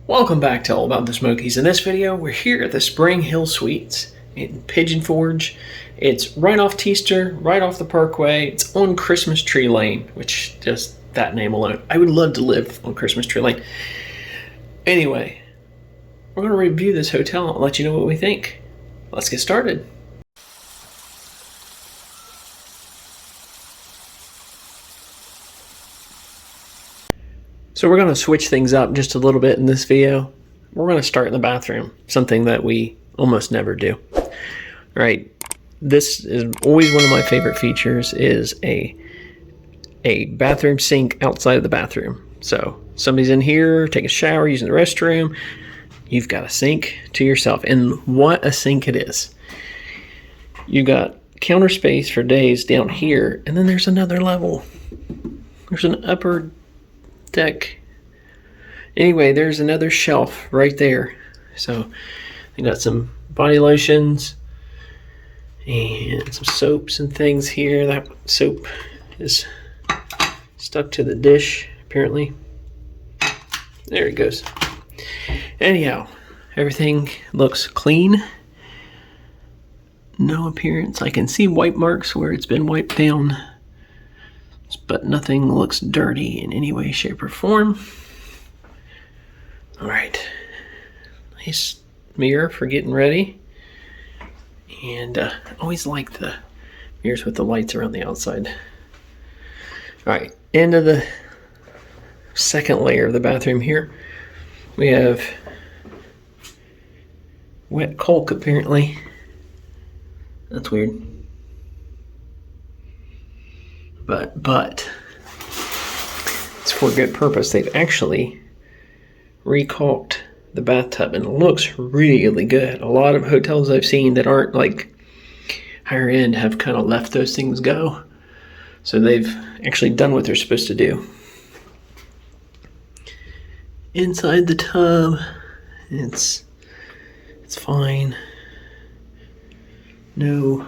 Welcome back to All About the Smokies. In this video, we're here at the Springhill Suites in Pigeon. It's right off Teaster, right off the Parkway. It's on Christmas Tree Lane, which just that name alone. I would love to live on Christmas Tree Lane. Anyway, we're going to review this hotel and let you know what we think. Let's get started. So we're going to switch things up just a little bit in this video. We're going to start in the bathroom, something that we almost never do. All right, this is always one of my favorite features is a bathroom sink outside of the bathroom. So somebody's in here, taking a shower, using the restroom, you've got a sink to yourself. And what a sink it is. You've got counter space for days down here, and then there's another level. There's an upper deck. Anyway, there's another shelf right there. So they got some body lotions and some soaps and things here. That soap is stuck to the dish apparently. There it goes. Anyhow, everything looks clean. No appearance. I can see wipe marks where it's been wiped down, but nothing looks dirty in any way, shape, or form. All right, nice mirror for getting ready. And I always like the mirrors with the lights around the outside. All right, into the second layer of the bathroom here. We have wet caulk apparently. That's weird. But it's for good purpose. They've actually recalked the bathtub and it looks really good. A lot of hotels I've seen that aren't like higher end have kind of left those things go. So they've actually done what they're supposed to do. Inside the tub, it's fine. No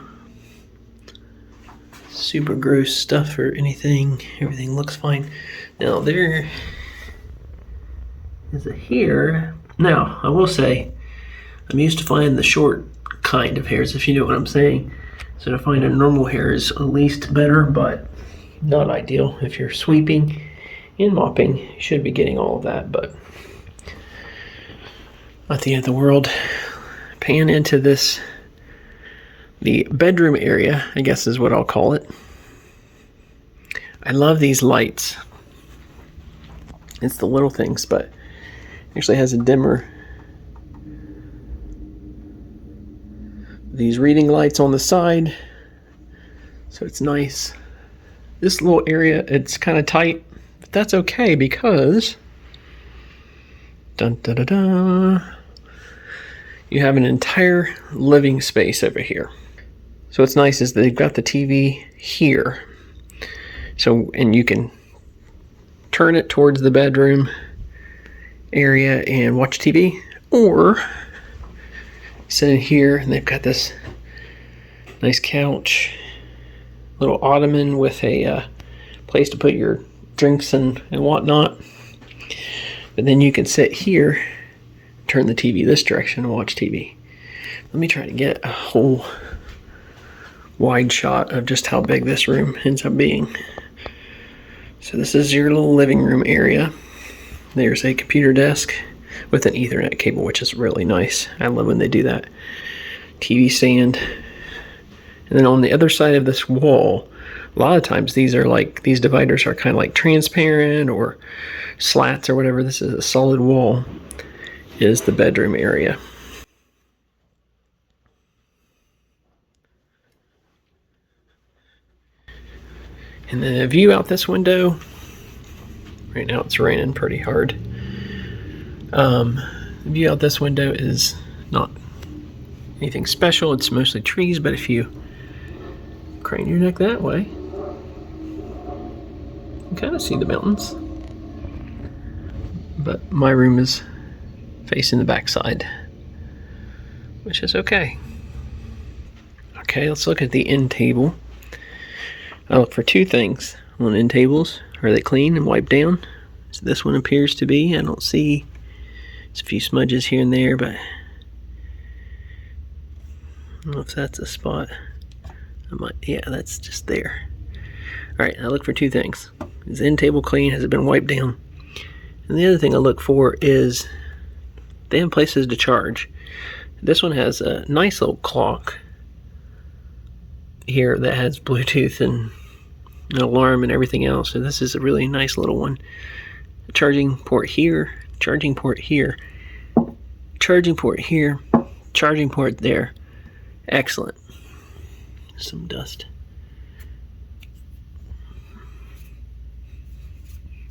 super gross stuff or anything. Everything looks fine. Now there is a hair. Now I will say I'm used to finding the short kind of hairs, if you know what I'm saying. So to find a normal hair is at least better, but not ideal. If you're sweeping and mopping, you should be getting all of that, but not the end of the world. Pan into this, the bedroom area, I guess is what I'll call it. I love these lights. It's the little things, but it actually has a dimmer. These reading lights on the side, so it's nice. This little area, it's kind of tight, but that's okay because dun, da, da, da, you have an entire living space over here. So what's nice is they've got the TV here. So, and you can turn it towards the bedroom area and watch TV, or sit in here and they've got this nice couch, little ottoman with a place to put your drinks and whatnot. But then you can sit here, turn the TV this direction and watch TV. Let me try to get a whole wide shot of just how big this room ends up being. So this is your little living room area. There's a computer desk with an Ethernet cable, which is really nice. I love when they do that. TV stand. And then on the other side of this wall, a lot of times these dividers are kind of like transparent or slats or whatever. This is a solid wall, is the bedroom area. And then a view out this window. Right now it's raining pretty hard. The view out this window is not anything special. It's mostly trees, but if you crane your neck that way, you can kind of see the mountains. But my room is facing the back side, which is okay. Okay, let's look at the end table. I look for two things on end tables. Are they clean and wiped down? So this one appears to be. I don't see There's a few smudges here and there, but I don't know if that's a spot. Yeah, that's just there. Alright, I look for two things. Is the end table clean? Has it been wiped down? And the other thing I look for is they have places to charge. This one has a nice little clock here that has Bluetooth and an alarm and everything else. So this is a really nice little one. A charging port here, charging port here, charging port here, charging port there. Excellent. Some dust.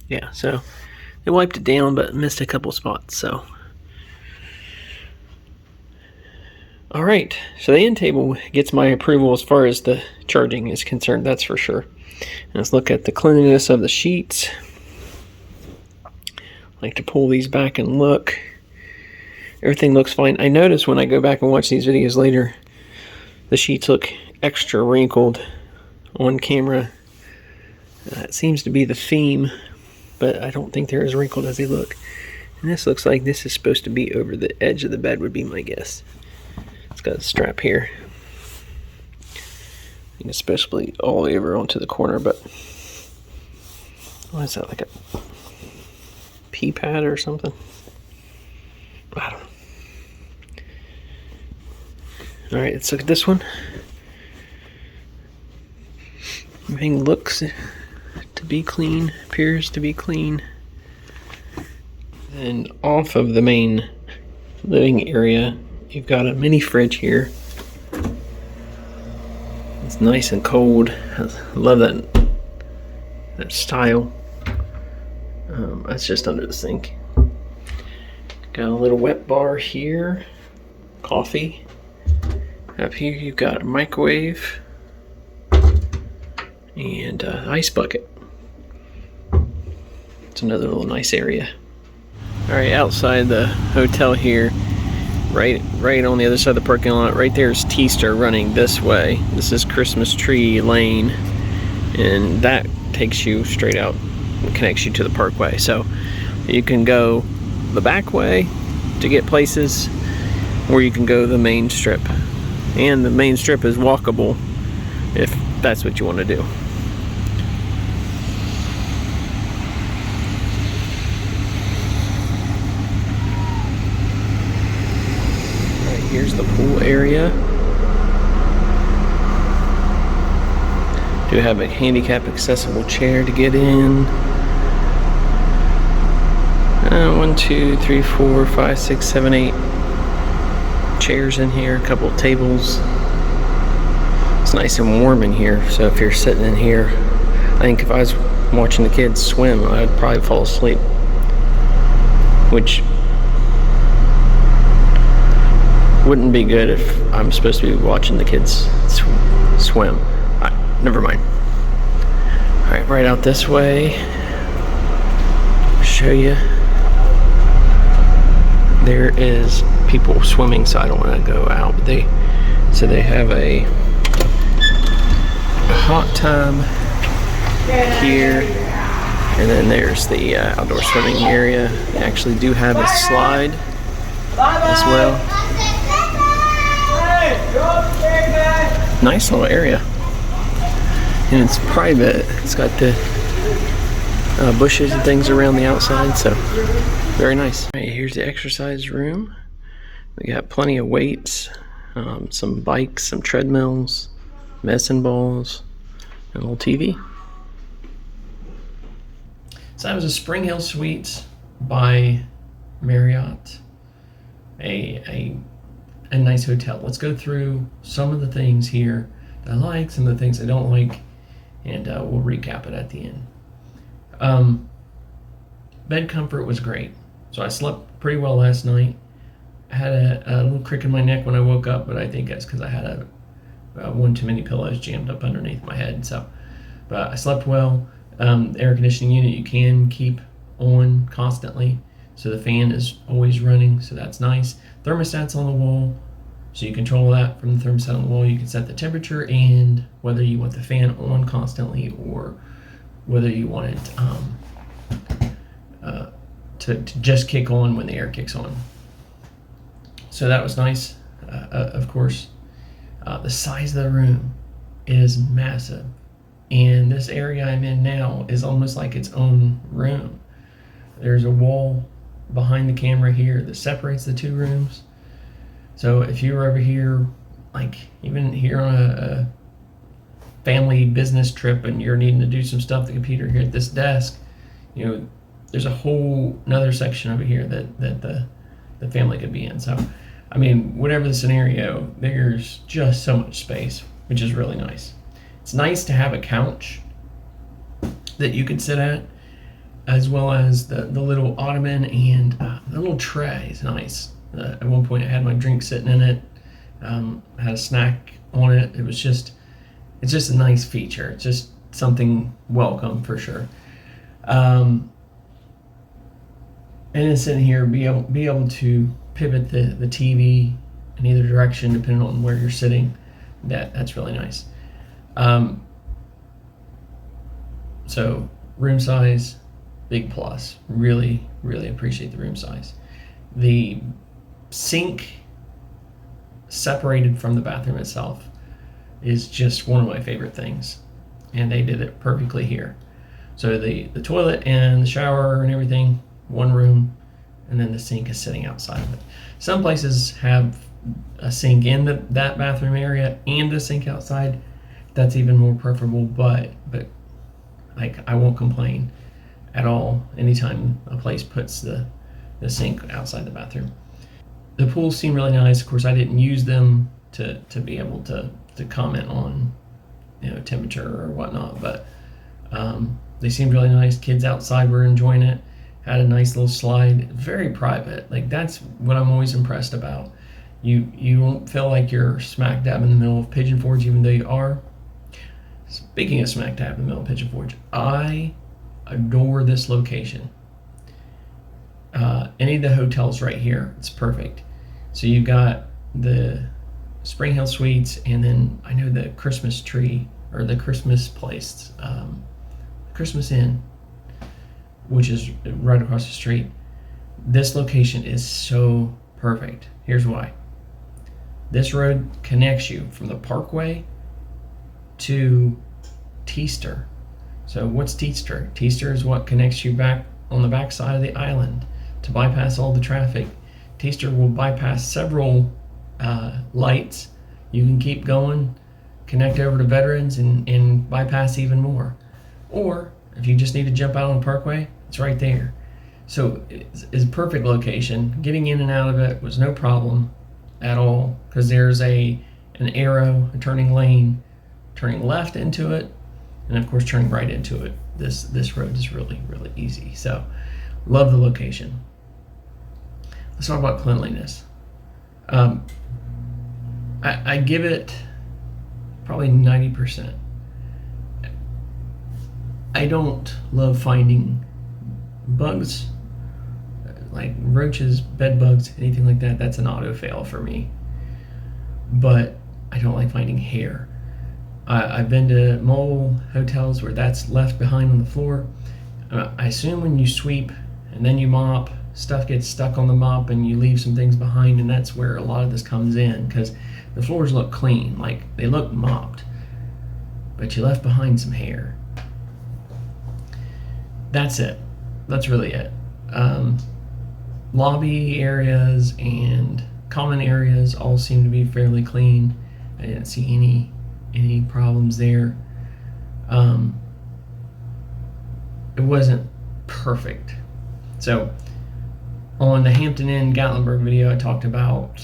Yeah, so they wiped it down but missed a couple spots, so. Alright, so the end table gets my approval as far as the charging is concerned, that's for sure. And let's look at the cleanliness of the sheets. I like to pull these back and look. Everything looks fine. I notice when I go back and watch these videos later, the sheets look extra wrinkled on camera. That seems to be the theme, but I don't think they're as wrinkled as they look. And this looks like this is supposed to be over the edge of the bed, would be my guess. It's got a strap here. And especially all the way over onto the corner, but what is that, like a pee pad or something? I don't know. Alright, let's look at this one. Everything looks to be clean, appears to be clean. And off of the main living area, you've got a mini fridge here. It's nice and cold. I love that style. That's just under the sink. Got a little wet bar here. Coffee. Up here you've got a microwave and an ice bucket. It's another little nice area. Alright, outside the hotel here, right on the other side of the parking lot, right there is T-Star running this way. This is Christmas Tree Lane, and that takes you straight out and connects you to the parkway. So you can go the back way to get places, or you can go the main strip. And the main strip is walkable if that's what you want to do. Alright, here's the pool area. Do have a handicap accessible chair to get in. 1, 2, 3, 4, 5, 6, 7, 8 chairs in here, a couple of tables. It's nice and warm in here, so if you're sitting in here, I think if I was watching the kids swim, I'd probably fall asleep, which wouldn't be good if I'm supposed to be watching the kids swim. Never mind. Alright, right out this way, show you. There is people swimming, so I don't want to go out. But they have a hot tub here, and then there's the outdoor swimming area. They actually do have a slide as well. Nice little area, and it's private. It's got the bushes and things around the outside, so very nice. Right, here's the exercise room. We got plenty of weights, some bikes, some treadmills, medicine balls, and a little TV. So that was a Springhill Suites by Marriott, a nice hotel. Let's go through some of the things here that I like, some of the things I don't like, and we'll recap it at the end. Bed comfort was great. So I slept pretty well last night. I had a little crick in my neck when I woke up, but I think that's because I had one too many pillows jammed up underneath my head. So, but I slept well. The air conditioning unit you can keep on constantly, so the fan is always running, so that's nice. Thermostat's on the wall, so you control that from the thermostat on the wall. You can set the temperature and whether you want the fan on constantly or whether you want it to just kick on when the air kicks on. So that was nice. Of course, the size of the room is massive, and this area I'm in now is almost like its own room. There's a wall behind the camera here that separates the two rooms. So if you were over here, like even here on a family business trip and you're needing to do some stuff, the computer here at this desk, you know, there's a whole another section over here that the family could be in. So, I mean, whatever the scenario, there's just so much space, which is really nice. It's nice to have a couch that you can sit at, as well as the little ottoman, and the little tray is nice. At one point I had my drink sitting in it, had a snack on it. It's just a nice feature. It's just something welcome for sure. And then sitting here, be able to pivot the TV in either direction depending on where you're sitting. That's really nice. So room size, big plus. Really, really appreciate the room size. The sink separated from the bathroom itself is just one of my favorite things, and they did it perfectly here. So the toilet and the shower and everything, one room, and then the sink is sitting outside of it. Some places have a sink in that bathroom area and a sink outside. That's even more preferable, but like, I won't complain at all anytime a place puts the sink outside the bathroom. The pools seem really nice. Of course, I didn't use them to be able to comment on, you know, temperature or whatnot, but they seemed really nice. Kids outside were enjoying it. Had a nice little slide. Very private. Like, that's what I'm always impressed about. You won't feel like you're smack dab in the middle of Pigeon Forge, even though you are. Speaking of smack dab in the middle of Pigeon Forge, I adore this location. Any of the hotels right here, it's perfect. So you've got the Springhill Suites, and then I know the Christmas tree, or the Christmas place, Christmas Inn, which is right across the street. This location is so perfect. Here's why. This road connects you from the Parkway to Teaster. So what's Teaster? Teaster is what connects you back on the back side of the island to bypass all the traffic. Teaster will bypass several lights. You can keep going, connect over to Veterans, and bypass even more. Or if you just need to jump out on the Parkway, it's right there. So it's a perfect location. Getting in and out of it was no problem at all, because there's an arrow, a turning lane, turning left into it, and of course turning right into it. This road is really, really easy. So love the location. Let's talk about cleanliness. I give it probably 90%. I don't love finding bugs, like roaches, bed bugs, anything like that. That's an auto fail for me. But I don't like finding hair. I've been to mobile hotels where that's left behind on the floor. I assume when you sweep and then you mop, stuff gets stuck on the mop and you leave some things behind, and that's where a lot of this comes in, because the floors look clean, like they look mopped, but you left behind some hair. That's it. That's really it. Lobby areas and common areas all seem to be fairly clean. I didn't see any problems there. It wasn't perfect. So on the Hampton Inn Gatlinburg video, I talked about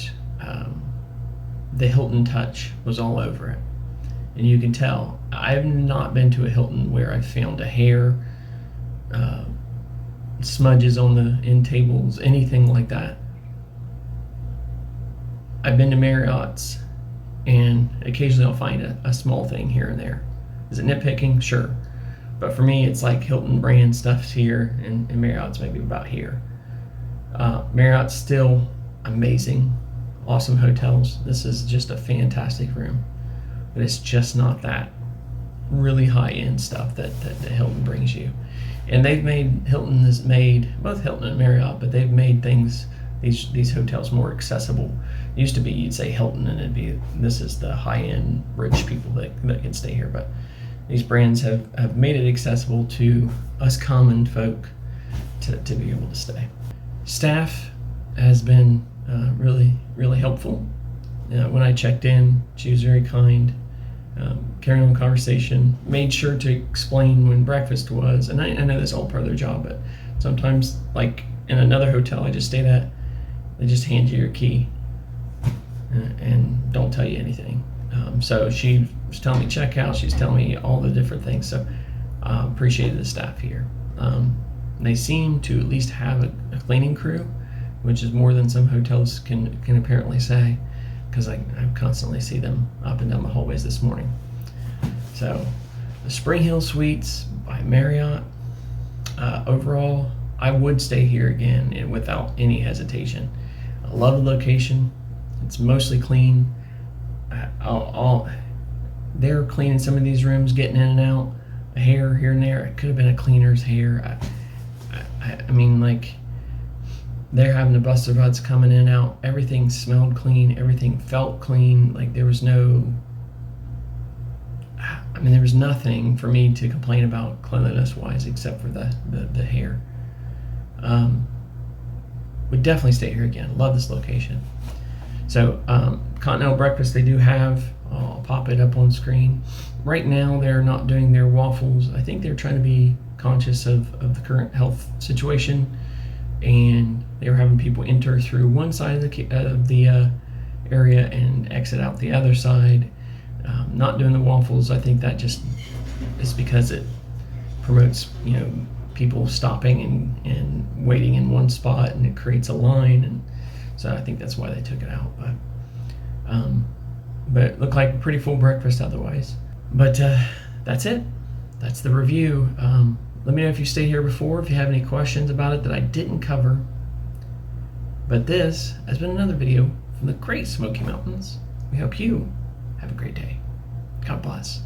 the Hilton touch was all over it. And you can tell, I've not been to a Hilton where I found a hair, smudges on the end tables, anything like that. I've been to Marriott's, and occasionally I'll find a small thing here and there. Is it nitpicking? Sure. But for me, it's like Hilton brand stuff's here, and Marriott's maybe about here. Marriott's still amazing, awesome hotels. This is just a fantastic room, but it's just not that. really high-end stuff that Hilton brings you. And Hilton has made, both Hilton and Marriott, but they've made these hotels more accessible. It used to be you'd say Hilton and it'd be, this is the high-end rich people that can stay here, but these brands have made it accessible to us common folk to be able to stay. Staff has been really, really helpful. When I checked in, she was very kind, carrying on conversation, made sure to explain when breakfast was, and I know that's all part of their job, but sometimes, like in another hotel I just stayed at, they just hand you your key and don't tell you anything. So she was telling me checkout, she was telling me all the different things, so appreciated the staff here. They seem to at least have a cleaning crew, which is more than some hotels can apparently say, because I constantly see them up and down the hallways this morning. So the Springhill Suites by Marriott, overall, I would stay here again and without any hesitation. I love the location. It's mostly clean. They're cleaning some of these rooms, getting in and out. A hair here and there. It could have been a cleaner's hair. I mean, like, they're having to bust their butts coming in and out. Everything smelled clean. Everything felt clean. Like, there was nothing for me to complain about cleanliness-wise except for the hair. Would definitely stay here again. Love this location. So, continental breakfast they do have. I'll pop it up on screen. Right now, they're not doing their waffles. I think they're trying to be conscious of the current health situation, and they were having people enter through one side of the area and exit out the other side. Not doing the waffles, I think that just is because it promotes, people stopping and waiting in one spot, and it creates a line, and so I think that's why they took it out. But it looked like a pretty full breakfast otherwise. But that's it. That's the review. Let me know if you stayed here before, if you have any questions about it that I didn't cover. But this has been another video from the great Smoky Mountains. We hope you have a great day. God bless.